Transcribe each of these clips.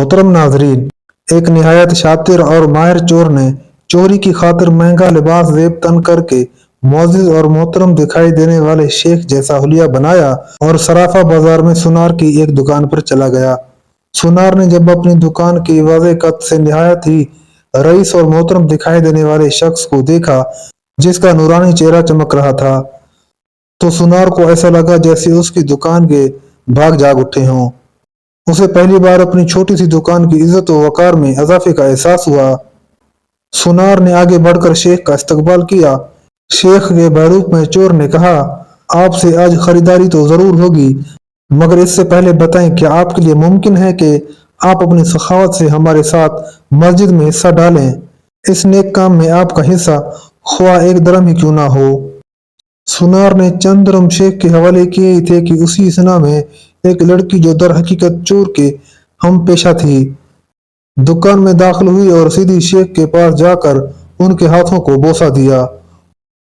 मोहतरम नाजरीन, एक निहायत शातिर और माहिर चोर ने चोरी की खातिर महंगा लिबास जेब तन करके मोअज़्ज़िज़ और मोहतरम दिखाई देने वाले शेख जैसा हुलिया बनाया और सराफा बाजार में सुनार की एक दुकान पर चला गया। सुनार ने जब अपनी दुकान की वाज़ेह कद से निहायत ही रईस और मोहतरम दिखाई देने वाले शख्स को देखा, जिसका नूरानी चेहरा चमक रहा था, तो सुनार को ऐसा लगा जैसे उसकी दुकान के भाग जाग उठे हों। उसे पहली बार अपनी छोटी सी दुकान की इज्जत व वकार में इजाफे का एहसास हुआ। सुनार ने आगे बढ़कर शेख का इस्तकबाल किया। शेख के बहरूप में चोर ने कहा, आपसे आज खरीदारी तो जरूर होगी, मगर इससे पहले बताएं क्या आपके लिए मुमकिन है कि आप अपनी सखावत से हमारे साथ मस्जिद में हिस्सा डालें। इस नेक काम में आपका हिस्सा ख्वाह एक दरम ही क्यों ना हो। सुनार ने चंद दरम शेख के हवाले किए ही थे कि उसी सना में एक लड़की जो दर हकीकत चोर के हम पेशा थी, दुकान में दाखिल हुई और सीधी शेख के पास जाकर उनके हाथों को बोसा दिया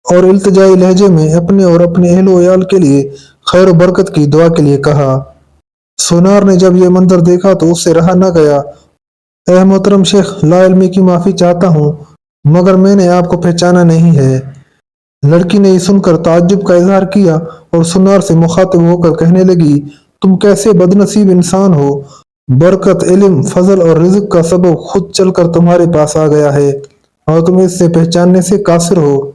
और इल्तिजाई लहजे में अपने और अपने अहलो अयाल के लिए खैर बरकत की दुआ के लिए कहा। सुनार ने जब यह मंजर देखा तो उससे रहा न गया। ए मोहतरम शेख, लाइल्मी की माफी चाहता हूँ, मगर मैंने आपको पहचाना नहीं है। लड़की ने ये सुनकर ताज्जुब का इजहार किया और सुनार से मुखातिब होकर कहने लगी, तुम कैसे बदनसीब इंसान हो। बरकत, इल्म, फजल और रिज्क का सबब खुद चलकर तुम्हारे पास आ गया है और तुम इससे पहचानने से कासिर हो।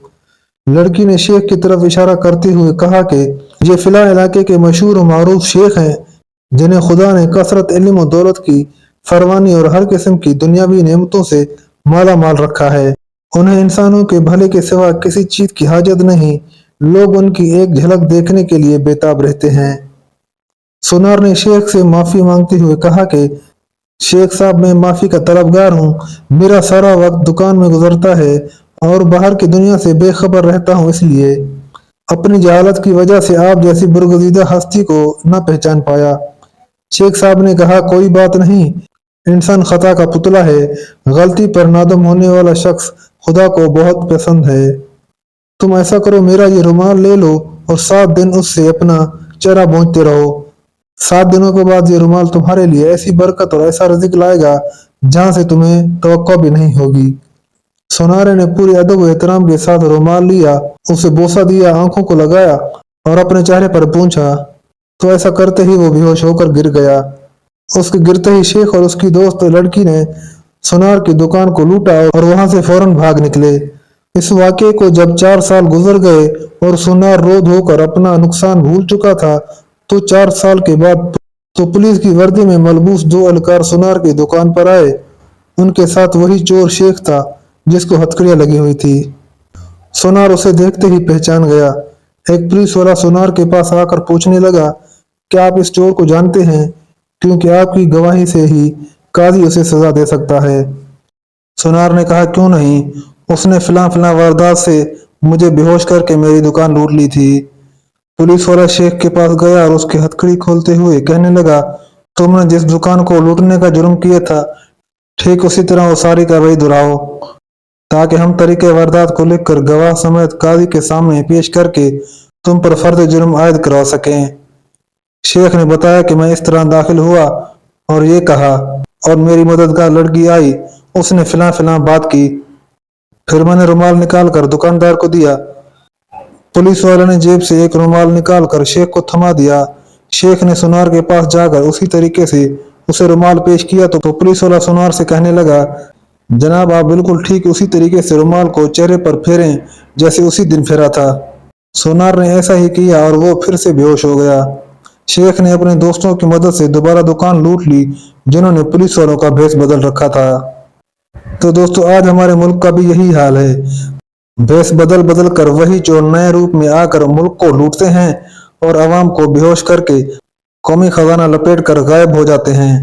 लड़की ने शेख की तरफ इशारा करते हुए कहा कि ये फिला इलाके के मशहूर और मारूफ शेख हैं, जिन्हें खुदा ने कसरत इल्म और दौलत की फरवानी और हर किस्म की दुनियावी नेमतों से माला माल रखा है। उन्हें इंसानों के भले के सिवा किसी चीज की हाजत नहीं। लोग उनकी एक झलक देखने के लिए बेताब रहते हैं। सुनार ने शेख से माफी मांगते हुए कहा कि शेख साहब, मैं माफी का तलबगार हूँ। मेरा सारा वक्त दुकान में गुजरता है और बाहर की दुनिया से बेखबर रहता हूँ, इसलिए अपनी जहालत की वजह से आप जैसी बरगुज़ीदा हस्ती को न पहचान पाया। शेख साहब ने कहा, कोई बात नहीं, इंसान खता का पुतला है। गलती पर नादम होने वाला शख्स खुदा को बहुत पसंद है। तुम ऐसा करो, मेरा ये रुमाल ले लो और 7 दिन उससे अपना चेहरा पोंछते रहो। 7 दिनों के बाद ये रुमाल तुम्हारे लिए ऐसी बरकत और ऐसा रिज़्क लाएगा जहां से तुम्हें तवक्को भी नहीं होगी। सोनारे ने पूरे अदब व एहतराम के साथ रुमाल लिया, उसे बोसा दिया, आंखों को लगाया और अपने चेहरे पर पूंछा, तो ऐसा करते ही वो बेहोश होकर गिर गया। उसके गिरते ही शेख और उसकी दोस्त लड़की ने सुनार की दुकान को लूटा और वहां से फौरन भाग निकले। इस वाक़े को जब 4 साल गुजर गए और सुनार रो धो कर अपना नुकसान भूल चुका था, तो 4 साल के बाद तो पुलिस की वर्दी में मलबूस 2 एहलकार सुनार की दुकान पर आए। उनके साथ वही चोर शेख था जिसको हथकड़ियां लगी हुई थी। सुनार उसे देखते ही पहचान गया। एक पुलिस वाला सुनार के पास आकर पूछने लगा, क्या आप इस चोर को जानते हैं? क्योंकि आपकी गवाही से ही काजी उसे सजा दे सकता है। सुनार ने कहा, क्यों नहीं, उसने फिला फिला वारदात से मुझे बेहोश करके मेरी दुकान लूट ली थी। पुलिस वाला शेख के पास गया और उसकी हथकड़ी खोलते हुए कहने लगा, तुमने जिस दुकान को लूटने का जुर्म किया था, ठीक उसी तरह वो सारी कार्रवाई दोहराओ, ताकि हम तरीके वारदात को लिखकर गवाह समेत काजी के सामने पेश करके तुम पर फर्द जुर्म आयद करवा सकें। शेख ने बताया कि मैं इस तरह दाखिल हुआ और ये कहा और मेरी मददगार लड़की आई, उसने फिला फिला बात की। फिर मैंने रुमाल निकाल कर दुकानदार को दिया। पुलिस वाले ने जेब से एक रुमाल निकाल कर शेख को थमा दिया। शेख ने सुनार के पास जाकर उसी तरीके से उसे रुमाल पेश किया तो पुलिस वाला सुनार से कहने लगा, जनाब, आप बिल्कुल ठीक उसी तरीके से रुमाल को चेहरे पर फेरें जैसे उसी दिन फेरा था। सुनार ने ऐसा ही किया और वो फिर से बेहोश हो गया। शेख ने अपने दोस्तों की मदद से दोबारा दुकान लूट ली, जिन्होंने पुलिस वालों का भेष बदल रखा था। तो दोस्तों, आज हमारे मुल्क का भी यही हाल है। भेष बदल बदल कर वही चोर नए रूप में आकर मुल्क को लूटते हैं और अवाम को बेहोश करके कौमी खजाना लपेट कर गायब हो जाते हैं।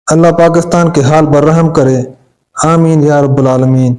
अल्लाह पाकिस्तान के हाल पर रहम करे। आमीन या रब्बुल आलमीन।